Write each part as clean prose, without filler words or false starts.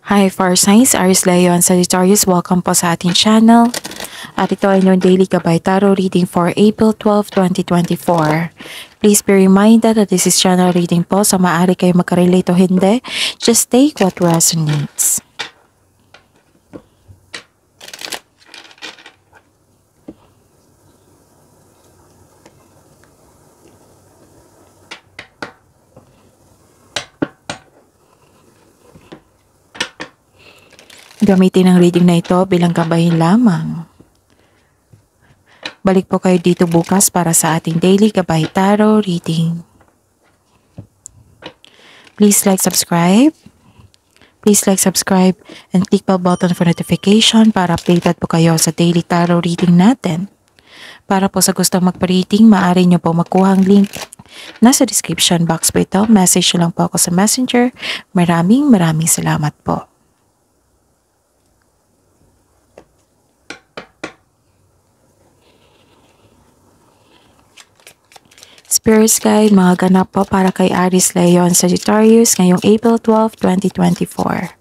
Hi, Fire Signs, Aries, Leo, and Sagittarius. Welcome po sa ating channel. At ito ay yung Daily Gabay Tarot reading for April 12, 2024. Please be reminded that this is channel reading po, so maaari kayo magka-relate o hindi. Just take what resonates. Gamitin ang reading na ito bilang gabayin lamang. Balik po kayo dito bukas para sa ating Daily Gabay Tarot reading. Please like, subscribe. Please like, subscribe, and click bell button for notification para updated po kayo sa Daily Tarot reading natin. Para po sa gustong magpa-reading, maaari nyo po makuha ang link. Nasa description box po ito. Message lang po ako sa Messenger. Maraming salamat po. Spirit Guide, mga ganap po para kay Aries, Leo, and Sagittarius ngayong April 12, 2024.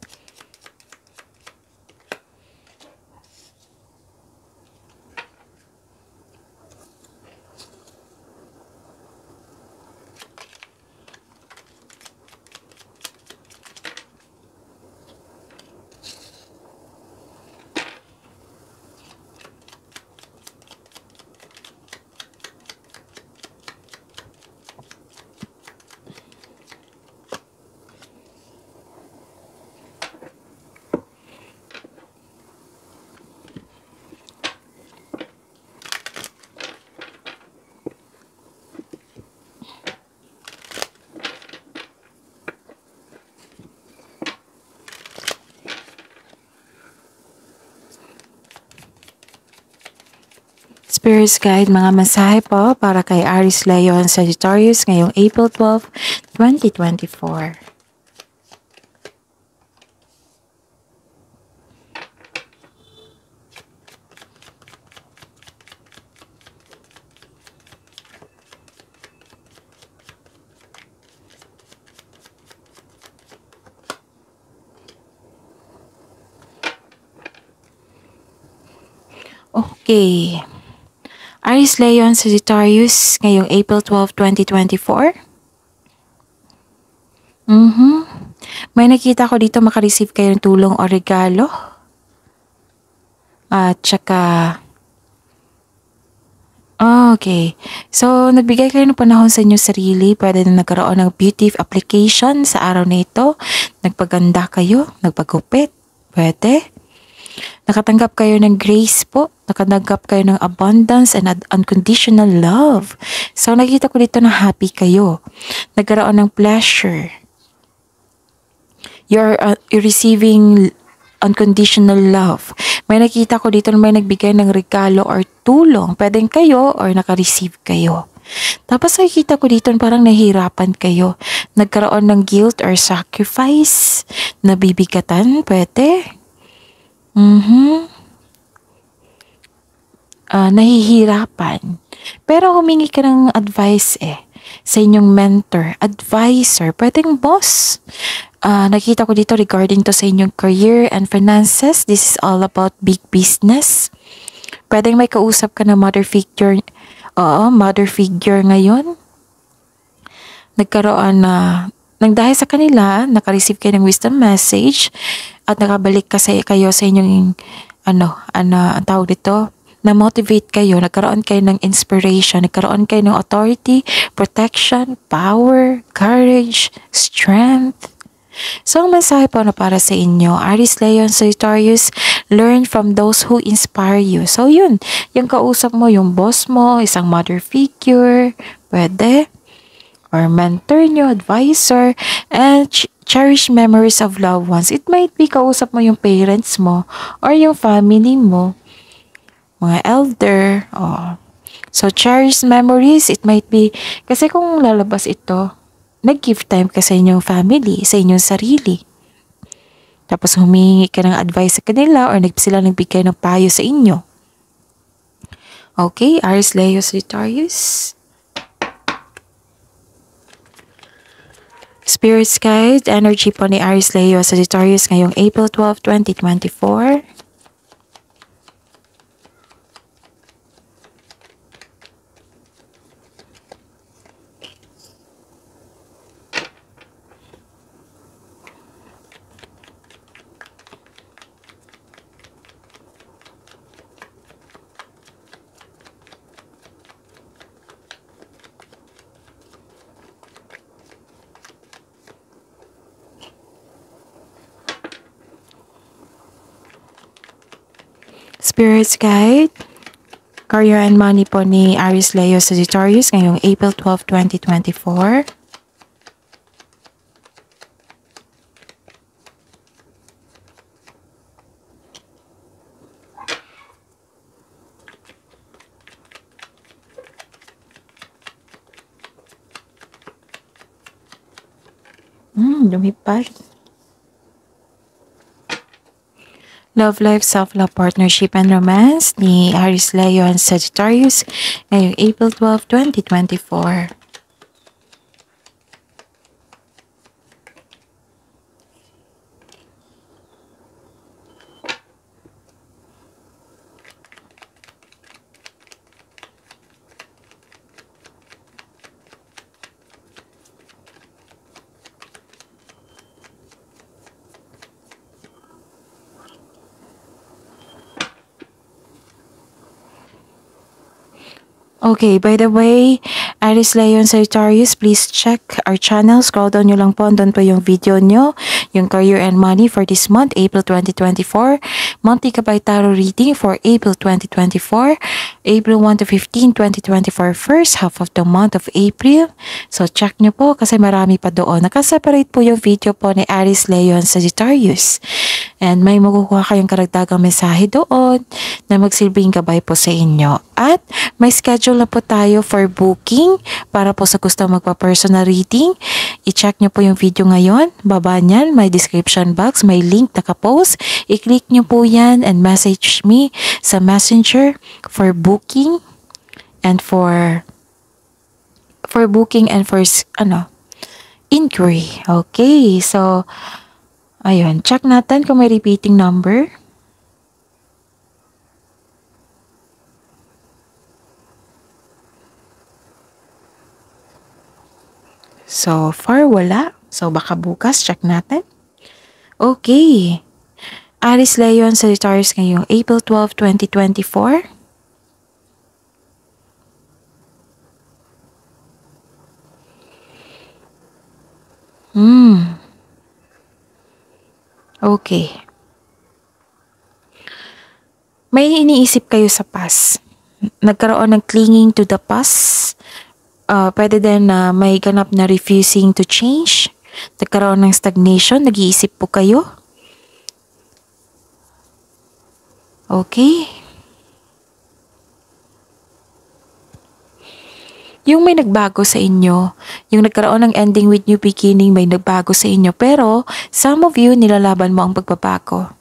Spirit Guide, mga mensahe po para kay Aries, Leo, and Sagittarius ngayong April 12, 2024. Okay. Aries, Leo, and Sagittarius ngayong April 12, 2024. May nakita ko dito makareceive kayo ng tulong o regalo. At saka, okay. So, nagbigay kayo ng panahon sa inyong sarili. Pwede na nagkaroon ng beauty application sa araw na ito. Nagpaganda kayo, nagpagupit. Pwede. Nakatanggap kayo ng grace po. Nakatanggap kayo ng abundance and unconditional love. So, nakita ko dito na happy kayo. Nagkaroon ng pleasure. You're receiving unconditional love. May nakita ko dito na may nagbigay ng regalo or tulong. Pwedeng kayo or naka-receive kayo. Tapos nakikita ko dito parang nahihirapan kayo. Nagkaroon ng guilt or sacrifice. Nabibigatan. Pwede. Nahihirapan. Pero humingi ka ng advice sa inyong mentor, advisor, pwedeng boss. Nakita ko dito regarding to sa inyong career and finances. This is all about big business. Pwedeng may kausap ka na mother figure. Mother figure ngayon. Nagkaroon nang dahil sa kanila, naka-receive kayo ng wisdom message at nakabalik kayo sa inyong ang tawag dito, na-motivate kayo, nagkaroon kayo ng inspiration, nagkaroon kayo ng authority, protection, power, courage, strength. So, ang mensahe po na para sa inyo, Aries, Leo, and Sagittarius, learn from those who inspire you. So, yun, yung kausap mo, yung boss mo, isang mother figure, pwede, or mentor nyo, advisor, and cherish memories of loved ones. It might be kausap mo yung parents mo or yung family mo, mga elder. So, cherish memories. It might be, kasi kung lalabas ito, nag-give time ka sa inyong family, sa inyong sarili. Tapos humingi ka ng advice sa kanila or sila nagbigay ng payo sa inyo. Okay, Aries, Leo, Sagittarius. Spirits Guide, energy po ni Aries Leo Sagittarius ngayong April 12, 2024. Spirits Guide, career and money po ni Aries Leo Sagittarius ngayong April 12, 2024. Lumipad. Love life, self-love, partnership, and romance ni Aries Leo and Sagittarius ngayong April 12, 2024. Okay, by the way, Aries, Leo, and Sagittarius, please check our channel. Scroll down nyo lang po. Doon po yung video nyo. Yung career and money for this month, April 2024. Monthly Gabay Tarot reading for April 2024. April 1 to 15, 2024. First half of the month of April. So, check nyo po kasi marami pa doon. Nakaseparate po yung video po ni Aries, Leo, and Sagittarius. And may makukuha kayong karagdagang mensahe doon na magsilbing gabay po sa inyo. At may schedule na po tayo for booking para po sa gusto magpa-personal reading. I-check nyo po yung video ngayon. Baba nyan, may description box, may link nakapost. I-click nyo po yan and message me sa messenger for booking and for booking and for inquiry. Okay, so ayun, check natin kung may repeating number. So far, wala. So baka bukas, check natin. Okay. Aries, Leo, and Sagittarius ngayong April 12, 2024. Okay. May iniisip kayo sa past. Nagkaroon ng clinging to the past. Pwede din na may ganap na refusing to change. Nagkaroon ng stagnation. Nag-iisip po kayo. Okay. Yung may nagbago sa inyo, yung nagkaroon ng ending with new beginning, may nagbago sa inyo. Pero, some of you, nilalaban mo ang pagbabago.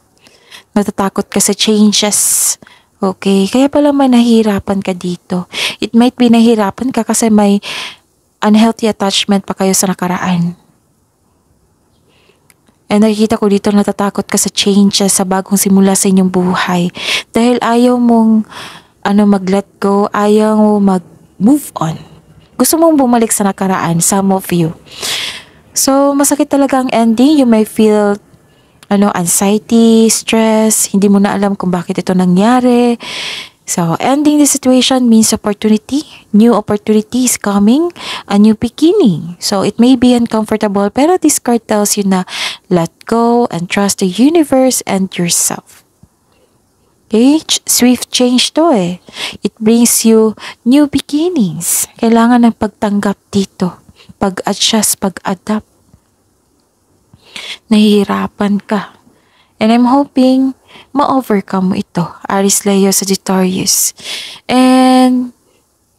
Natatakot ka sa changes. Okay, kaya pala may nahihirapan ka dito. It might be nahihirapan ka kasi may unhealthy attachment pa kayo sa nakaraan. And nakikita ko dito natatakot ka sa changes, sa bagong simula sa inyong buhay. Dahil ayaw mong mag-let go, ayaw mo mag-move on. Gusto mong bumalik sa nakaraan, some of you. So, masakit talaga ang ending. You may feel anxiety, stress, hindi mo na alam kung bakit ito nangyari. So, ending the situation means opportunity. New opportunity is coming, a new beginning. So, it may be uncomfortable, pero this card tells you na let go and trust the universe and yourself. Okay? Swift change to eh. It brings you new beginnings. Kailangan ng pagtanggap dito. Pag-adjust, pag-adapt. Nahihirapan ka. And I'm hoping ma-overcome mo ito, Aries, Leo, Sagittarius. And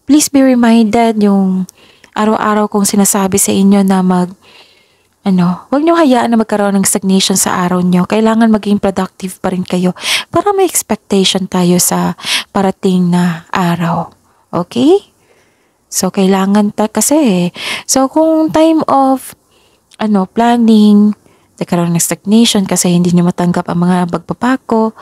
please be reminded yung araw-araw kong sinasabi sa inyo na huwag nyo hayaan na magkaroon ng stagnation sa araw nyo. Kailangan maging productive pa rin kayo para may expectation tayo sa parating na araw. Okay? So, kailangan kasi. So, kung time of planning, nagkaroon ng stagnation kasi hindi nyo matanggap ang mga pagbabago.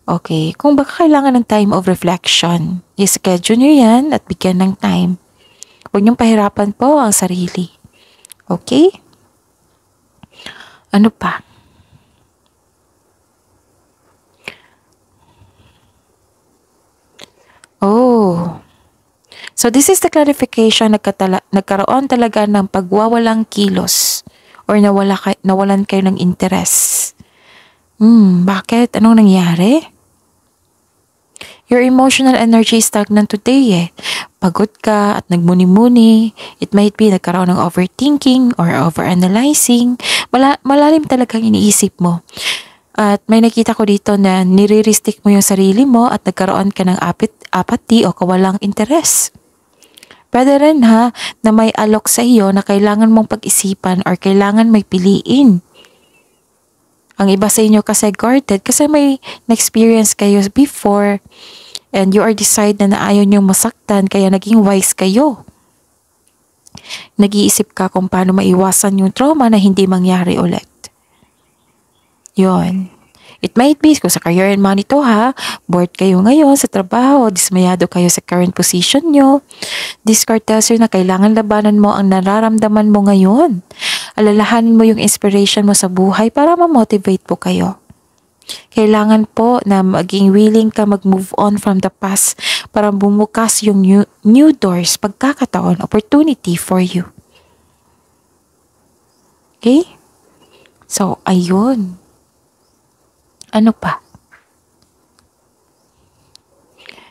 Okay, kung baka kailangan ng time of reflection, i-schedule nyo yan at bigyan ng time. Huwag niyong pahirapan po ang sarili. Okay? Ano pa? Oh. So this is the clarification, nagkaroon talaga ng pagwawalang kilos or nawalan kayo ng interest. Bakit? Anong nangyari? Your emotional energy is stagnant today eh. Pagod ka at nagmuni-muni. It might be nagkaroon ng overthinking or overanalyzing. Malalim talagang iniisip mo. At may nakita ko dito na nire-restrict mo yung sarili mo at nagkaroon ka ng apathy o kawalang interes. Pwede rin na may alok sa iyo na kailangan mong pag-isipan or kailangan may piliin. Ang iba sa inyo kasi guarded kasi may na-experience kayo before and you are decide na ayaw niyong masaktan kaya naging wise kayo. Nag-iisip ka kung paano maiwasan yung trauma na hindi mangyari ulit. Yon. It might be kung sa career and money to bored kayo ngayon sa trabaho, dismayado kayo sa current position nyo. This card tells you na kailangan labanan mo ang nararamdaman mo ngayon. Alalahanin mo yung inspiration mo sa buhay para ma-motivate po kayo. Kailangan po na maging willing ka mag-move on from the past para bumukas yung new doors, pagkakataon, opportunity for you. Okay? So, ayun. Ano pa?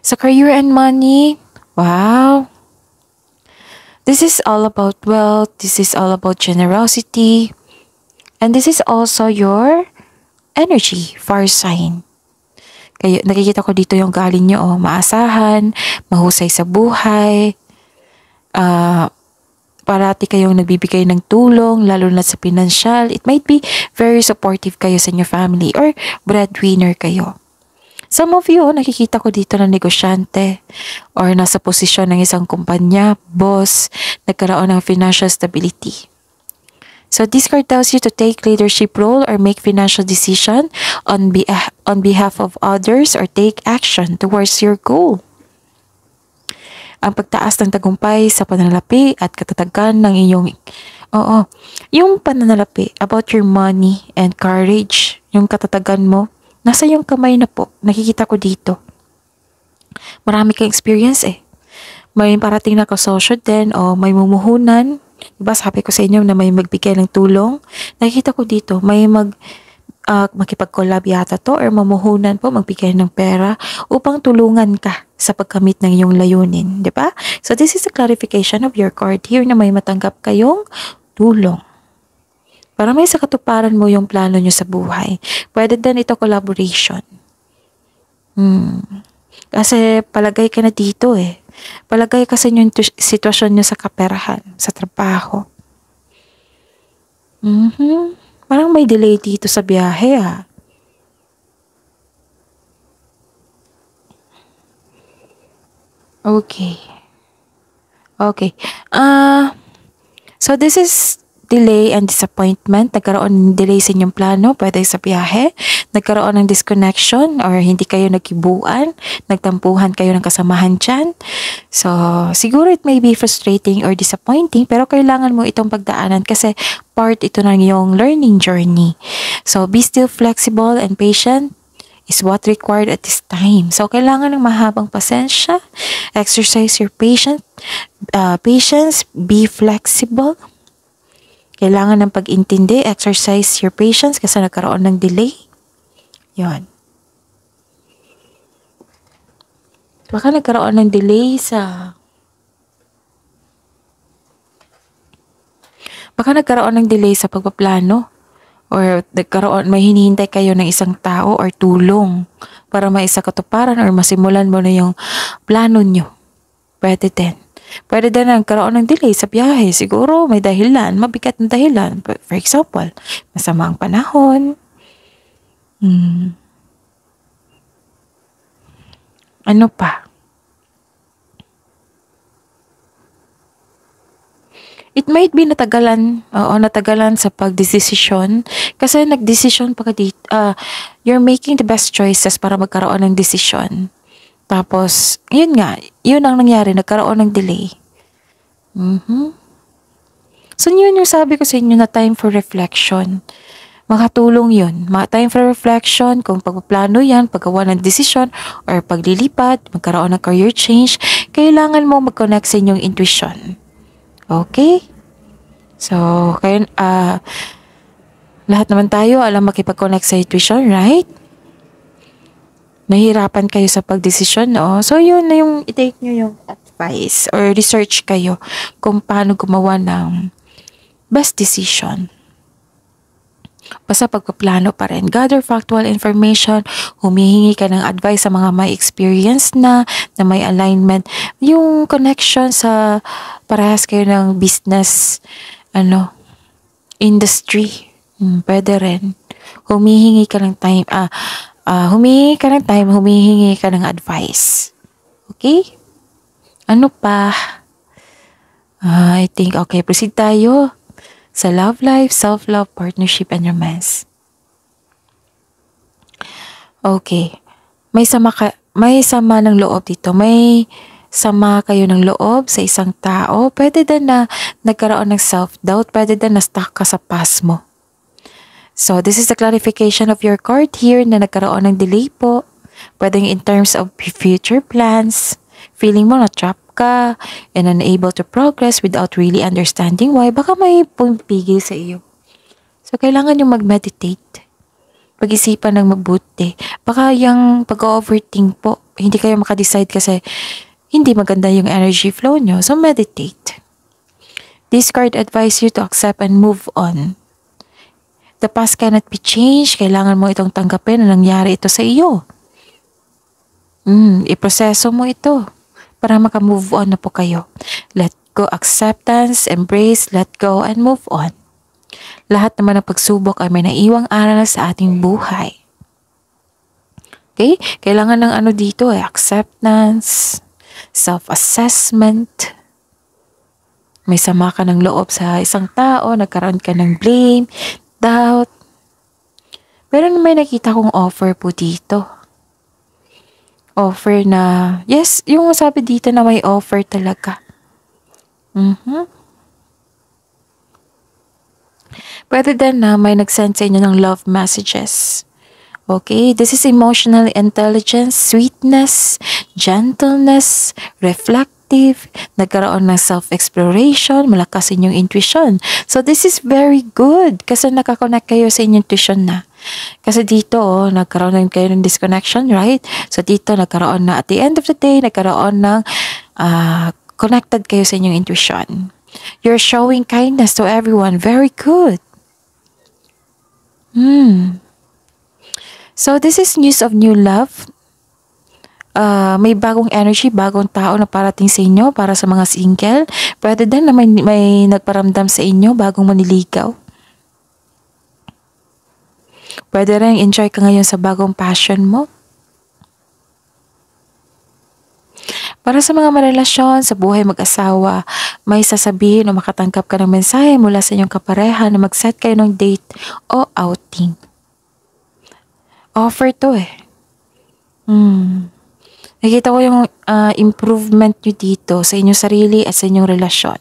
Sa career and money, wow. This is all about wealth. This is all about generosity. And this is also your energy, fire sign. Kaya nakikita ko dito yung galing nyo, maasahan, mahusay sa buhay, parati kayong nagbibigay ng tulong, lalo na sa pinansyal. It might be very supportive kayo sa inyong family or breadwinner kayo. Some of you, nakikita ko dito na negosyante or nasa posisyon ng isang kumpanya, boss, nagkaroon ng financial stability. So this card tells you to take leadership role or make financial decision on behalf of others or take action towards your goal. Ang pagtaas ng tagumpay sa pananalapi at katatagan ng yung pananalapi about your money and courage, yung katatagan mo, nasa yung kamay na po. Nakikita ko dito. Marami kang experience eh. May parating na kasosyo din o may mumuhunan. Diba sabi ko sa inyo na may magbigay ng tulong? Nakikita ko dito, may makipag-collab yata to or mamuhunan po, magbigay ng pera upang tulungan ka sa pagkamit ng iyong layunin. Diba? So this is a clarification of your card here na may matanggap kayong tulong. Para may sa katuparan mo yung plano nyo sa buhay. Pwede din ito collaboration. Kasi palagay ka na dito eh. Palagay kasi yung sitwasyon nyo sa kaperahan, sa trabaho. Parang may delay dito sa biyahe Okay. Okay. So this is delay and disappointment. Nagkaroon ng delay sa inyong plano, pwede sa biyahe. Nagkaroon ng disconnection or hindi kayo nagkibuan. Nagtampuhan kayo ng kasamahan dyan. So, siguro it may be frustrating or disappointing pero kailangan mo itong pagdaanan kasi part ito ng iyong learning journey. So, be still flexible and patient is what required at this time. So, kailangan ng mahabang pasensya. Exercise your patience. Be flexible. Kailangan ng pag-intindi, exercise your patience kasi nagkaroon ng delay. Yun. Baka nagkaroon ng delay sa... pagpaplano. Or may hinihintay kayo ng isang tao or tulong para maisakatuparan or masimulan mo na yung plano nyo. Pwede din. Pwede din nagkaroon ng delay sa biyahe. Siguro may dahilan, mabigat na dahilan. For example, masamang panahon. Ano pa? It might be natagalan, oo, natagalan sa pagdesisyon. Kasi nagdesisyon pa ka dito, you're making the best choices para magkaroon ng desisyon. Tapos, yun nga, yun ang nangyari, nagkaroon ng delay. So, yun yung sabi ko sa inyo na time for reflection. Makatulong yun. Time for reflection, kung pagpaplano yan, paggawa ng desisyon, or paglilipat, magkaroon ng career change, kailangan mo mag-connect sa inyong intuition. Okay? So, kayo, lahat naman tayo alam makipag-connect sa intuition, right? Nahihirapan kayo sa pagdesisyon, no? So, yun na yung i-take nyo yung advice or research kayo kung paano gumawa ng best decision. Basta pagpaplano pa rin. Gather factual information, humihingi ka ng advice sa mga may experience na may alignment. Yung connection sa parehas kayo ng business, industry. Pwede rin. Humihingi ka ng time, humihingi ka ng advice. Okay? Ano pa? I think, okay, proceed tayo sa love life, self-love, partnership, and romance. Okay. May sama ng loob dito. May sama kayo ng loob sa isang tao. Pwede din na nagkaroon ng self-doubt. Pwede din na stuck ka sa past mo. So, this is the clarification of your card here na nagkaroon ng delay po. Pwede in terms of future plans. Feeling mo na-trap ka and unable to progress without really understanding why. Baka may pumipigil sa iyo. So, kailangan yung mag-meditate. Pag-isipan ng mabuti. Baka yung pag-overthink po, hindi kayo makadecide kasi hindi maganda yung energy flow nyo. So, meditate. This card advise you to accept and move on. The past cannot be changed. Kailangan mo itong tanggapin na nangyari ito sa iyo. Iproseso mo ito para maka-move on na po kayo. Let go, acceptance, embrace, let go, and move on. Lahat naman ng pagsubok ay may naiwang aral sa ating buhay. Okay? Kailangan ng dito acceptance, self-assessment. May sama ka ng loob sa isang tao, nagkaroon ka ng blame, doubt. Pero may nakita kong offer po dito. Offer na, yes, yung sabi dito na may offer talaga. Pwede din na may nag-send sa inyo ng love messages. Okay, this is emotional intelligence, sweetness, gentleness, reflective, nagkaroon ng self-exploration, malakas inyong intuition. So this is very good kasi nakakonect kayo sa inyong intuition na. Kasi dito, nagkaroon na kayo ng disconnection, right? So dito, nagkaroon na, at the end of the day, nagkaroon ng connected kayo sa inyong intuition. You're showing kindness to everyone. Very good. So this is news of new love. May bagong energy, bagong tao na parating sa inyo para sa mga single. Pwede din na may nagparamdam sa inyo, bagong maniligaw. Pwede rin enjoy ka ngayon sa bagong passion mo. Para sa mga marelasyon, sa buhay mag-asawa, may sasabihin o makatangkap ka ng mensahe mula sa inyong kapareha na mag-set kayo ng date o outing. Offer to Nakita ko yung improvement nyo dito sa inyong sarili at sa inyong relasyon.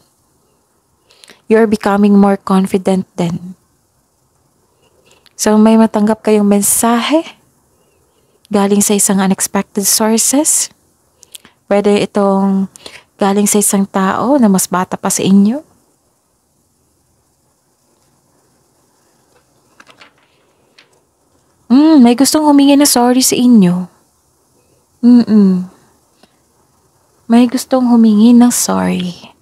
You're becoming more confident then. So, may matanggap kayong mensahe galing sa isang unexpected sources. Pwede itong galing sa isang tao na mas bata pa sa inyo. May gustong humingi na sorry sa inyo. May gustong humingi ng sorry.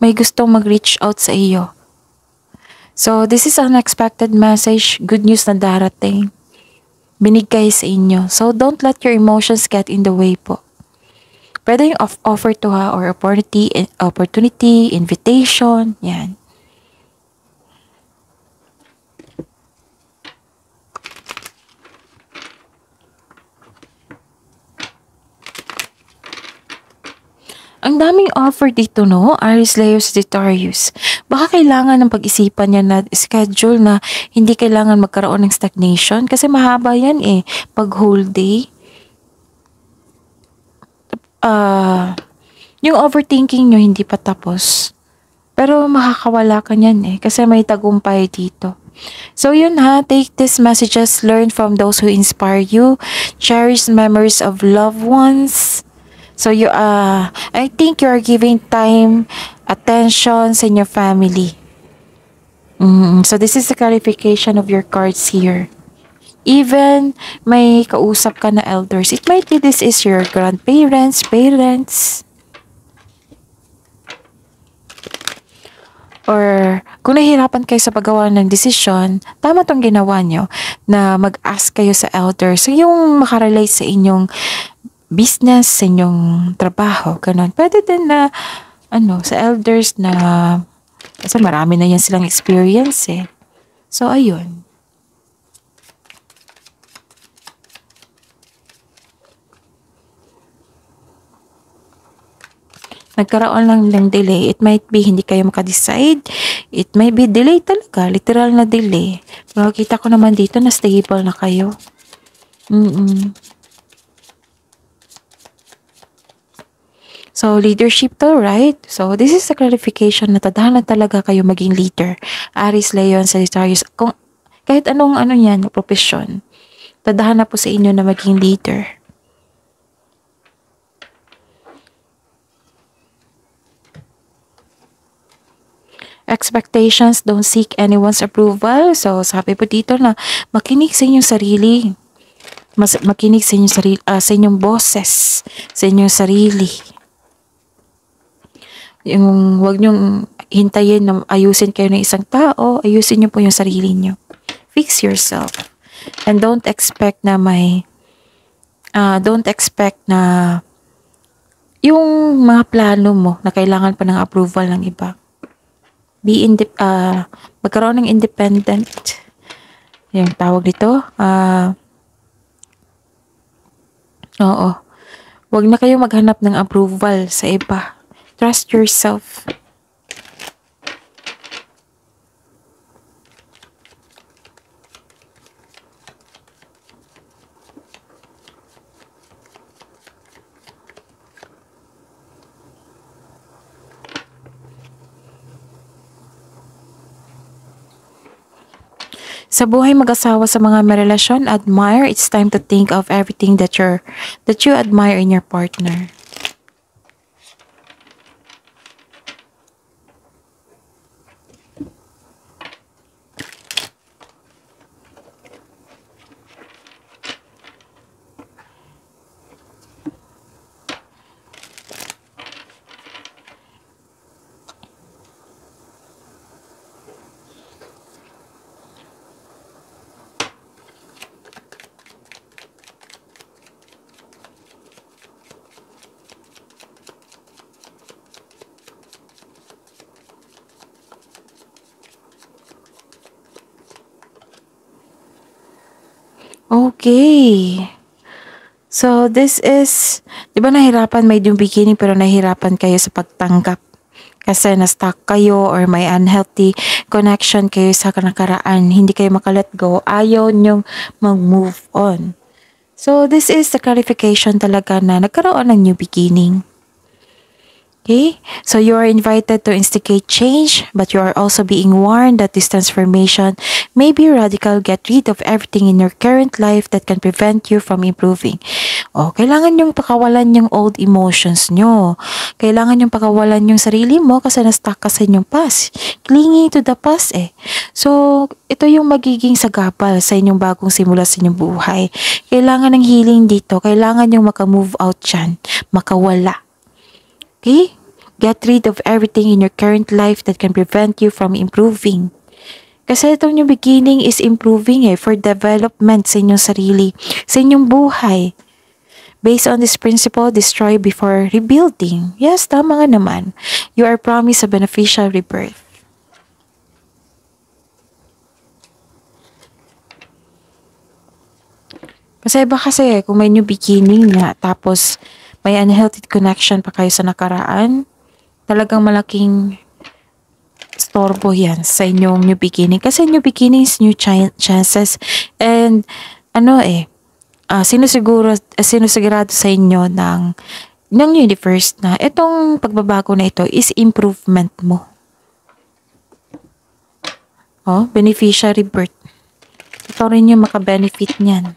May gustong mag-reach out sa iyo. So, this is an unexpected message, good news na darating. Binigay sa inyo. So, don't let your emotions get in the way po. Pwede yung offer to or opportunity, invitation, yan. Ang Ang daming offer dito, no? Aries, Leo, Sagittarius. Baka kailangan ng pag-isipan niya na schedule na hindi kailangan magkaroon ng stagnation kasi mahaba yan eh. Pag whole day. Yung overthinking nyo hindi pa tapos. Pero makakawala ka niyan eh kasi may tagumpay dito. So yun ha, take these messages, learn from those who inspire you, cherish memories of loved ones. So I think you are giving time, attention sa your family. So this is the clarification of your cards here. Even may kausap ka na elders, it might be this is your grandparents, parents, or kung nahihirapan kayo sa paggawa ng desisyon, tama tong ginawa nyo na mag-ask kayo sa elders. So yung makarelate sa inyong business, sa inyong trabaho, ganun. Pwede din na, sa elders na, kasi marami na yan silang experience eh. So, ayun. Nagkaroon lang ng delay. It might be hindi kayo makadecide. It might be delay talaga. Literal na delay. Pero kita ko naman dito na stable na kayo. So, leadership to, right? So, this is the clarification na tadhana talaga kayo maging leader. Aries, Leo, Sagittarius. Kung, kahit anong yan, profession. Tadhana po sa inyo na maging leader. Expectations, don't seek anyone's approval. So, sabi po dito na makinig sa inyong sarili. Makinig sa inyong sarili, sa inyong boses, sa inyong sarili. Yung wag nyong hintayin na ayusin kayo ng isang tao, ayusin niyo po yung sarili niyo. Fix yourself. And don't expect na yung mga plano mo na kailangan pa ng approval ng iba. Magkaroon ng independent, yung tawag dito, wag na kayo maghanap ng approval sa iba. Trust yourself. Sa buhay mag-asawa sa mga may relasyon, admire. It's time to think of everything that you admire in your partner. Okay. So, this is, di ba nahirapan may yung beginning pero nahirapan kayo sa pagtanggap. Kasi na-stuck kayo or may unhealthy connection kayo sa nakaraan. Hindi kayo makalet go. Ayaw nyong mag-move on. So, this is the clarification talaga na nagkaroon ng new beginning. Okay? So, you are invited to instigate change, but you are also being warned that this transformation may be radical. Get rid of everything in your current life that can prevent you from improving. Kailangan yung pakawalan yung old emotions nyo. Kailangan yung pakawalan yung sarili mo kasi na-stuck ka sa inyong past. Clinging to the past eh. So, ito yung magiging sagabal sa inyong bagong simula sa inyong buhay. Kailangan ng healing dito. Kailangan yung maka-move out dyan. Makawala. Okay? Get rid of everything in your current life that can prevent you from improving. Kasi itong yung beginning is improving for development sa inyong sarili, sa inyong buhay. Based on this principle, destroy before rebuilding. Yes, tama nga naman. You are promised a beneficial rebirth. Kasi iba kasi kung may new beginning na tapos may unhealthy connection pa kayo sa nakaraan, talagang malaking storbo yan sa inyong new beginning. Kasi new beginnings, new chances. And sinusigurado sa inyo ng universe na itong pagbabago na ito is improvement mo. Beneficiary birth. Ikaw rin yung makabenefit niyan.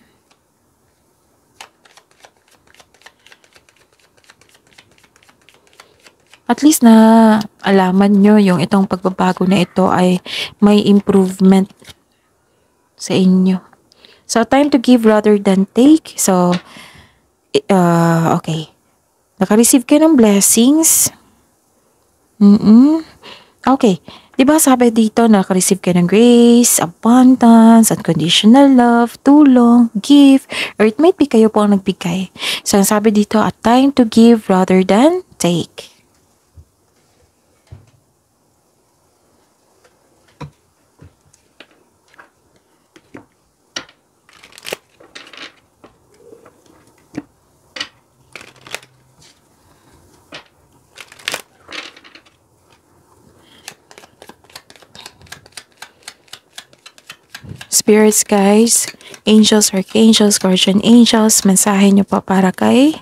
At least na alaman nyo yung itong pagbabago na ito ay may improvement sa inyo. So, time to give rather than take. So, okay. Naka-receive kayo ng blessings. Okay. Diba sabi dito, naka-receive kayo ng grace, abundance, unconditional love, tulong, gift, or it might be kayo po ang nagbigay. So, sabi dito, a time to give rather than take. Spirits, guys, angels, archangels, guardian angels, mensahe nyo pa para kay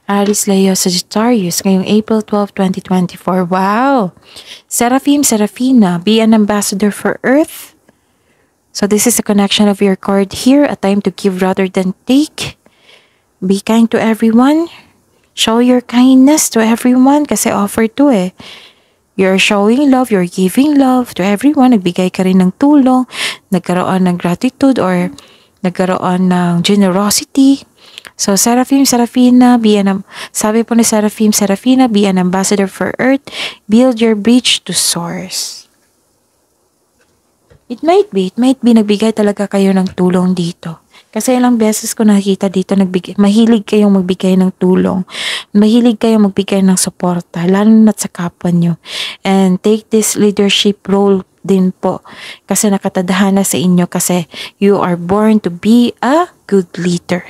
Aries, Leo, Sagittarius ngayong April 12, 2024. Wow! Seraphim, Seraphina, be an ambassador for Earth. So this is a connection of your card here, a time to give rather than take. Be kind to everyone. Show your kindness to everyone kasi offer to eh. You're showing love, you're giving love to everyone. Nagbigay ka rin ng tulong, nagkaroon ng gratitude or nagkaroon ng generosity. So, Seraphim, Seraphina, sabi po ni Seraphim, Seraphina, be an ambassador for Earth. Build your bridge to Source. It might be, nagbigay talaga kayo ng tulong dito. Kasi ilang beses ko nakikita dito, mahilig kayong magbigay ng tulong. Mahilig kayong magbigay ng suporta, lalo na sa kapwa nyo. And take this leadership role din po. Kasi nakatadhana sa inyo kasi you are born to be a good leader.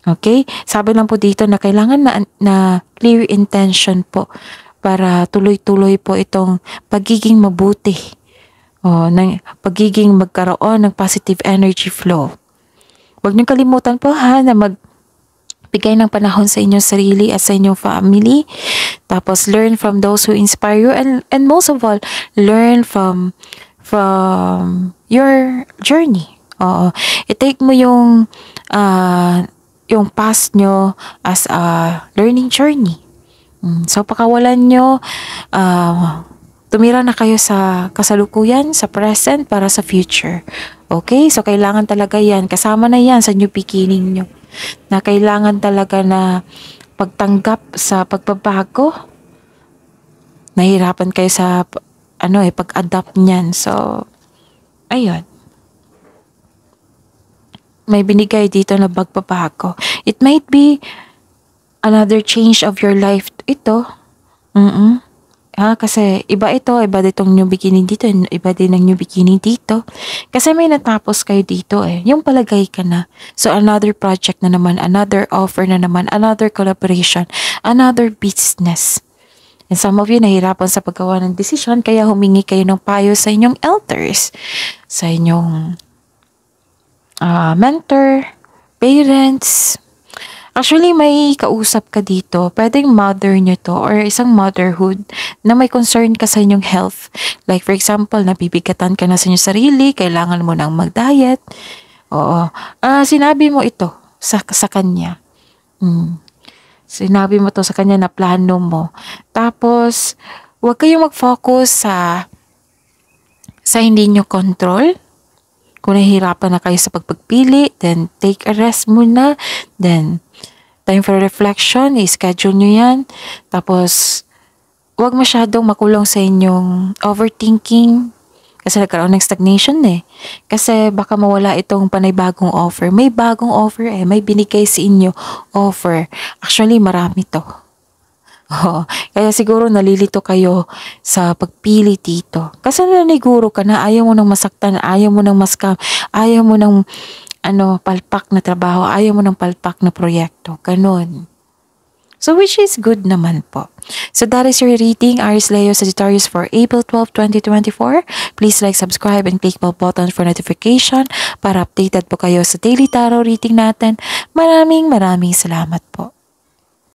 Okay? Sabi lang po dito na kailangan na clear intention po para tuloy-tuloy po itong pagiging mabuti. Ng pagiging magkaroon ng positive energy flow. Huwag niyong kalimutan po na magbigay ng panahon sa inyong sarili at sa inyong family. Tapos learn from those who inspire you and most of all, learn from your journey. I-take mo yung past nyo as a learning journey. So pakawalan nyo, tumira na kayo sa kasalukuyan, sa present, para sa future. Okay? So, kailangan talaga yan. Kasama na yan sa new beginning nyo. Na kailangan talaga na pagtanggap sa pagbabago. Nahirapan kayo sa, pag-adapt niyan. So, ayun. May binigay dito na pagbabago. It might be another change of your life. Ito. Kasi iba ditong new beginning dito, iba din ang new beginning dito. Kasi may natapos kayo dito yung palagay ka na. So another project na naman, another offer na naman, another collaboration, another business. And some of you nahirapan sa paggawa ng decision, kaya humingi kayo ng payo sa inyong elders, sa inyong mentor, parents. Actually, may kausap ka dito. Pwedeng mother nyo to or isang motherhood na may concern ka sa inyong health. Like for example, nabibigatan ka na sa inyong sarili, kailangan mo nang mag-diet. Oo. Sinabi mo ito sa kanya. Sinabi mo to sa kanya na plano mo. Tapos, huwag kayong mag-focus sa hindi nyo control. Kung nahihirapan na kayo sa pagpagpili, then take a rest muna. Then, time for reflection, i-schedule nyo yan. Tapos, huwag masyadong makulong sa inyong overthinking. Kasi nagkaroon ng stagnation Kasi baka mawala itong panay-bagong offer. May bagong offer may binigay sa inyo offer. Actually, marami to. Oo, kaya siguro nalilito kayo sa pagpili dito. Kasi naniguro ka na ayaw mo nang masaktan, ayaw mo nang maskam, ayaw mo nang palpak na trabaho, ayaw mo ng palpak na proyekto. Ganun. So which is good naman po. So that is your reading, Aries Leo Sagittarius for April 12, 2024. Please like, subscribe, and click bell button for notification para updated po kayo sa daily tarot reading natin. Maraming salamat po.